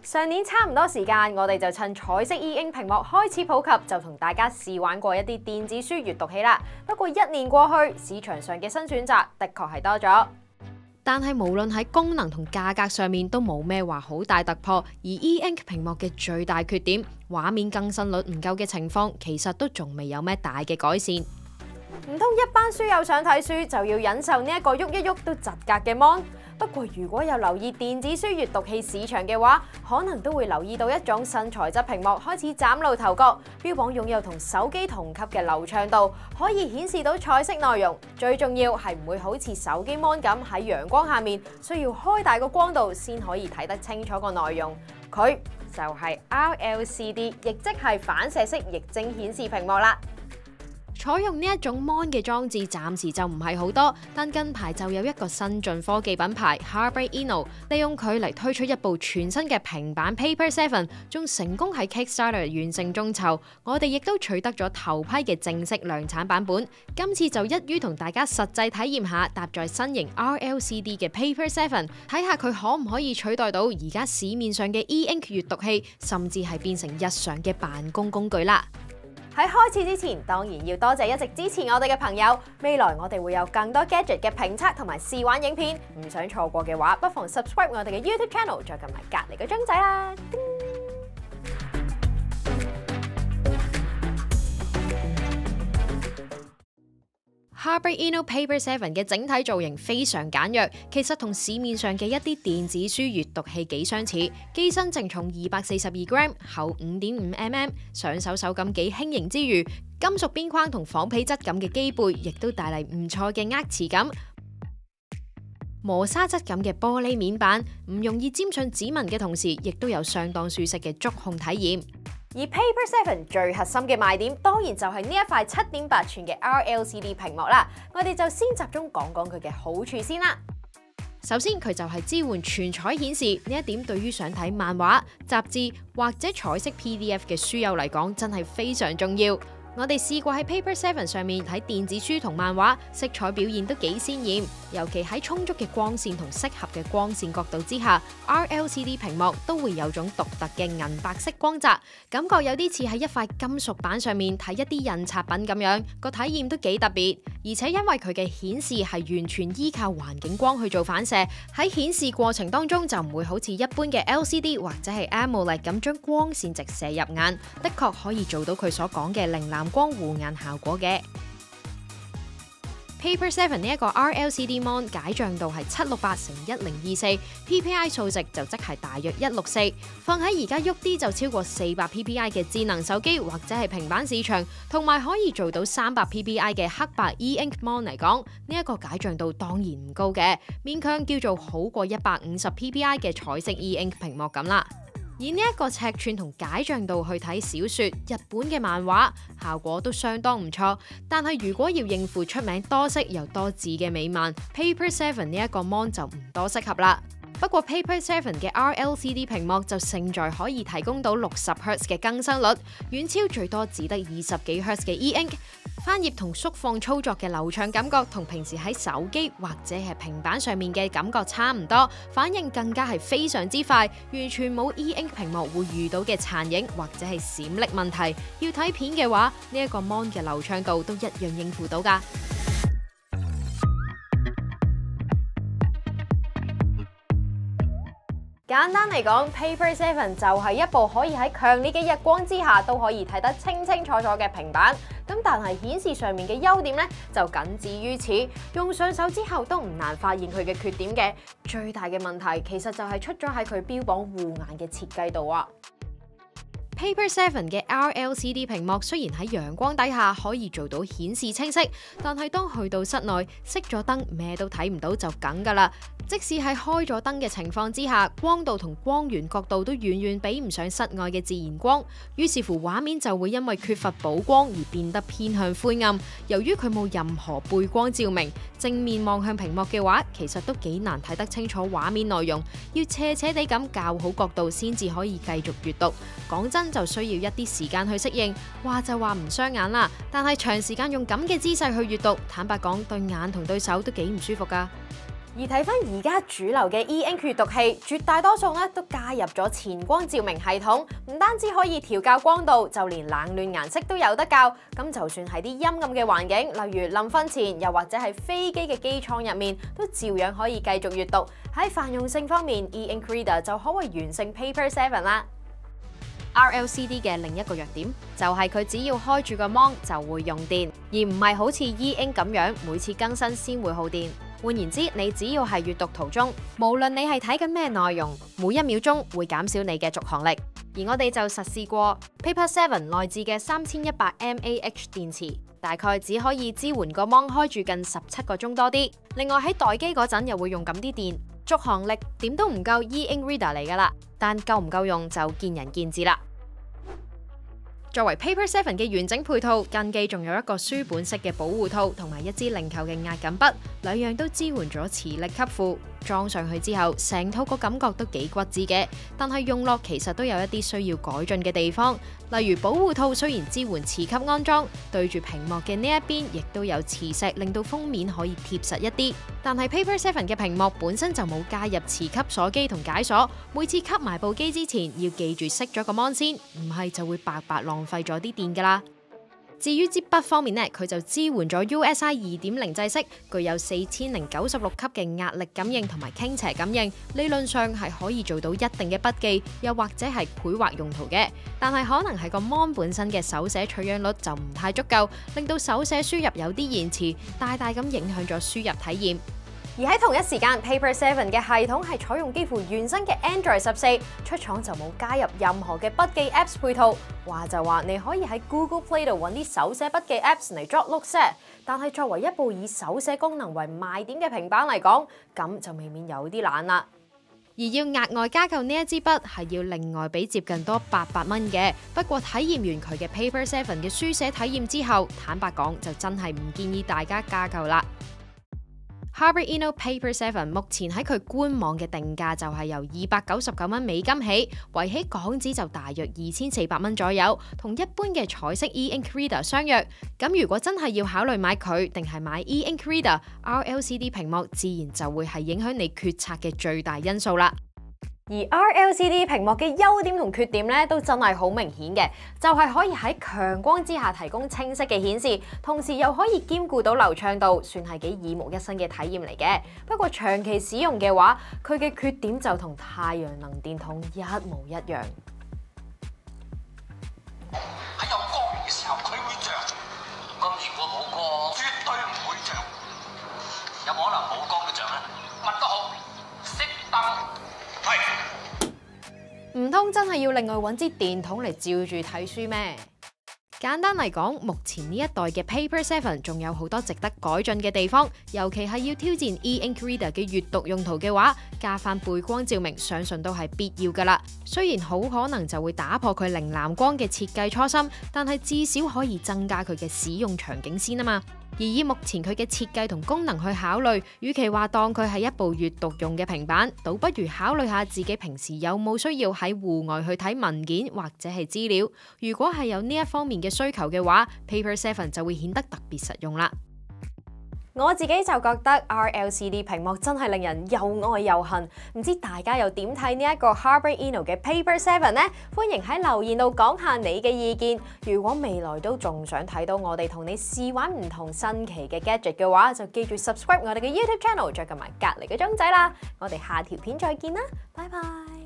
上年差唔多時間，我哋就趁彩色 E-Ink 屏幕開始普及，就同大家試玩過一啲電子書閱讀器啦。不過1年過去，市場上嘅新選擇的確係多咗，但係無論喺功能同價格上面都冇咩話好大突破。而 E-Ink 屏幕嘅最大缺點，畫面更新率唔夠嘅情況，其實都仲未有咩大嘅改善。唔通一班書友想睇書就要忍受呢一個喐一喐都窒格嘅 mon？不過如果有留意電子書閱讀器市場嘅話，可能都會留意到一種新材質屏幕開始嶄露頭角，標榜擁有同手機同級嘅流暢度，可以顯示到彩色內容。最重要係唔會好似手機 mon 咁喺陽光下面需要開大個光度先可以睇得清楚個內容。佢就係 RLCD， 亦即係反射式液晶顯示屏幕啦。採用呢一種 mon 嘅裝置暫時就唔係好多，但近排就有一個新進科技品牌 Harbor Inno 利用佢嚟推出一部全新嘅平板 Paper 7，仲成功喺 Kickstarter 完成眾籌，我哋亦都取得咗頭批嘅正式量產版本。今次就一於同大家實際體驗下搭載新型 RLCD 嘅 Paper 7，睇下佢可唔可以取代到而家市面上嘅 E-Ink 閱讀器，甚至係變成日常嘅辦公工具啦。喺開始之前，當然要多謝一直支持我哋嘅朋友。未來我哋會有更多 gadget 嘅評測同埋試玩影片，唔想錯過嘅話，不妨 subscribe 我哋嘅 YouTube channel， 再撳埋隔離個鐘仔啦。Harbor Inno Paper 7嘅整體造型非常簡約，其實同市面上嘅一啲電子書閱讀器幾相似。機身淨重242g，厚5.5mm， 上手手感幾輕盈之餘，金屬邊框同仿皮質感嘅機背亦都帶嚟唔錯嘅握持感。磨砂質感嘅玻璃面板，唔容易沾上指紋嘅同時，亦都有相當舒適嘅觸控體驗。而 Paper 7最核心嘅賣點，當然就係呢一塊7.8寸嘅 RLCD 屏幕啦。我哋就先集中講講佢嘅好處先啦。首先，佢就係支援全彩顯示，呢一點對於想睇漫畫、雜誌或者彩色 PDF 嘅書友嚟講，真係非常重要。我哋試過喺 Paper 7上面睇電子書同漫畫，色彩表現都幾鮮豔，尤其喺充足嘅光線同適合嘅光線角度之下 ，RLCD 屏幕都會有種獨特嘅銀白色光澤，感覺有啲似喺一塊金屬板上面睇一啲印刷品咁樣，個體驗都幾特別。而且因為佢嘅顯示係完全依靠環境光去做反射，喺顯示過程當中就唔會好似一般嘅 LCD 或者係 AMOLED 咁將光線直射入眼，的確可以做到佢所講嘅零藍光護眼效果嘅。Paper 7呢一個 RLCD mon 解像度係768×1024，PPI 數值就即係大約164。放喺而家喐啲就超過400 PPI 嘅智能手機或者係平板市場，同埋可以做到300 PPI 嘅黑白 E-Ink mon 嚟講，呢一個解像度當然唔高嘅，勉強叫做好過150 PPI 嘅彩色 E-Ink 屏幕咁啦。以呢一個尺寸同解像度去睇小說、日本嘅漫畫，效果都相當唔錯。但係如果要應付出名多色又多字嘅美漫，Paper 7呢一個 mon 就唔多適合啦。不過 Paper 7嘅 RLCD 屏幕就勝在可以提供到60Hz 嘅更新率，遠超最多只得20幾Hz 嘅 E-Ink。翻頁同縮放操作嘅流暢感覺，同平時喺手機或者係平板上面嘅感覺差唔多，反應更加係非常之快，完全冇 E-Ink 屏幕會遇到嘅殘影或者係閃爍問題。要睇片嘅話，呢一個 mon 嘅流暢度都一樣應付到㗎。簡單嚟講 ，Paper 7就係一部可以喺強烈嘅日光之下都可以睇得清清楚楚嘅平板。咁但係顯示上面嘅優點呢，就僅止於此，用上手之後都唔難發現佢嘅缺點嘅。最大嘅問題其實就係出咗喺佢標榜護眼嘅設計度啊。Paper 7嘅 RLCD 屏幕雖然喺陽光底下可以做到顯示清晰，但係當去到室內熄咗燈，咩都睇唔到就梗㗎啦。即使喺開咗燈嘅情況之下，光度同光源角度都遠遠比唔上室外嘅自然光，於是乎畫面就會因為缺乏補光而變得偏向灰暗。由於佢冇任何背光照明，正面望向屏幕嘅話，其實都幾難睇得清楚畫面內容，要斜斜地咁校好角度先至可以繼續閱讀。講真，就需要一啲時間去適應，話就話唔傷眼啦，但係長時間用咁嘅姿勢去閱讀，坦白講對眼同對手都幾唔舒服㗎。而睇翻而家主流嘅 E-Ink 閱讀器，絕大多數咧都加入咗前光照明系統，唔單止可以調校光度，就連冷暖顏色都有得校。咁就算係啲陰暗嘅環境，例如臨瞓前，又或者係飛機嘅機艙入面，都照樣可以繼續閱讀。喺泛用性方面 ，E-Ink Reader 就可謂完勝 Paper 7啦。RLCD 嘅另一個弱點就係佢只要開住個 mon 就會用電，而唔係好似 E-Ink 咁樣每次更新先會耗電。換言之，你只要係閱讀途中，無論你係睇緊咩內容，每一秒鐘會減少你嘅續航力。而我哋就實試過 Paper 7內置嘅3100 mAh 電池，大概只可以支援個 mon 開住近17個鐘多啲。另外喺待機嗰陣又會用咁啲電，續航力點都唔夠 E-Ink Reader 嚟㗎啦。但夠唔夠用就見仁見智啦。作為 Paper 7嘅完整配套，近記仲有一個書本式嘅保護套，同埋一支零扣嘅壓緊筆，兩樣都支援咗磁力吸附。裝上去之後，成套個感覺都幾骨子嘅，但係用落其實都有一啲需要改進嘅地方。例如保護套雖然支援磁吸安裝，對住屏幕嘅呢一邊亦都有磁石，令到封面可以貼實一啲。但係 Paper 7嘅屏幕本身就冇加入磁吸鎖機同解鎖，每次吸埋部機之前要記住熄咗個 mon 先，唔係就會白白浪費咗啲電㗎啦。至於支筆方面呢，佢就支援咗 USI 2.0 制式，具有4096級嘅壓力感應同埋傾斜感應，理論上係可以做到一定嘅筆記，又或者係繪畫用途嘅。但係可能係個 mon 本身嘅手寫取樣率就唔太足夠，令到手寫輸入有啲延遲，大大咁影響咗輸入體驗。而喺同一時間 ，Paper 7嘅系統係採用幾乎原生嘅 Android 14，出廠就冇加入任何嘅筆記 Apps 配套。話就話你可以喺 Google Play 度揾啲手寫筆記 Apps 嚟 jot notes，但係作為一部以手寫功能為賣點嘅平板嚟講，咁就未免有啲懶啦。而要額外加購呢一支筆係要另外俾接近多800蚊嘅。不過體驗完佢嘅 Paper 7嘅書寫體驗之後，坦白講就真係唔建議大家加購啦。Harbor Eno Paper 7目前喺佢官網嘅定價就係由299蚊美金起，圍起港紙就大約2400蚊左右，同一般嘅彩色 E-Ink Reader 相若。咁如果真係要考慮買佢定係買 E-Ink Reader， RLCD 屏幕自然就會係影響你決策嘅最大因素啦。而 RLCD 屏幕嘅優點同缺點咧，都真係好明顯嘅，就係可以喺強光之下提供清晰嘅顯示，同時又可以兼顧到流暢度，算係幾耳目一新嘅體驗嚟嘅。不過長期使用嘅話，佢嘅缺點就同太陽能電筒一模一樣。喺有光源嘅時候，佢會着；咁如果冇光，絕對唔會着。有冇可能冇光都着咧？乜都好，熄燈。唔通真係要另外揾支電筒嚟照住睇書咩？簡單嚟講，目前呢一代嘅 Paper 7仲有好多值得改進嘅地方，尤其係要挑戰 E-Ink Reader 嘅閱讀用途嘅話，加翻背光照明，相信都係必要噶啦。雖然好可能就會打破佢零藍光嘅設計初心，但係至少可以增加佢嘅使用場景先啊嘛。而以目前佢嘅設計同功能去考慮，與其話當佢係一部閱讀用嘅平板，倒不如考慮下自己平時有冇需要喺戶外去睇文件或者係資料。如果係有呢一方面嘅需求嘅話， Paper 7就會顯得特別實用啦。我自己就覺得 RLCD 屏幕真係令人又愛又恨，唔知大家又點睇呢一個 Harbor Eno 嘅 Paper 7呢？歡迎喺留言度講下你嘅意見。如果未來都仲想睇到我哋同你試玩唔同新奇嘅 gadget 嘅話，就記住 subscribe 我哋嘅 YouTube channel， 再撳埋隔離嘅鐘仔啦。我哋下條片再見啦，拜拜。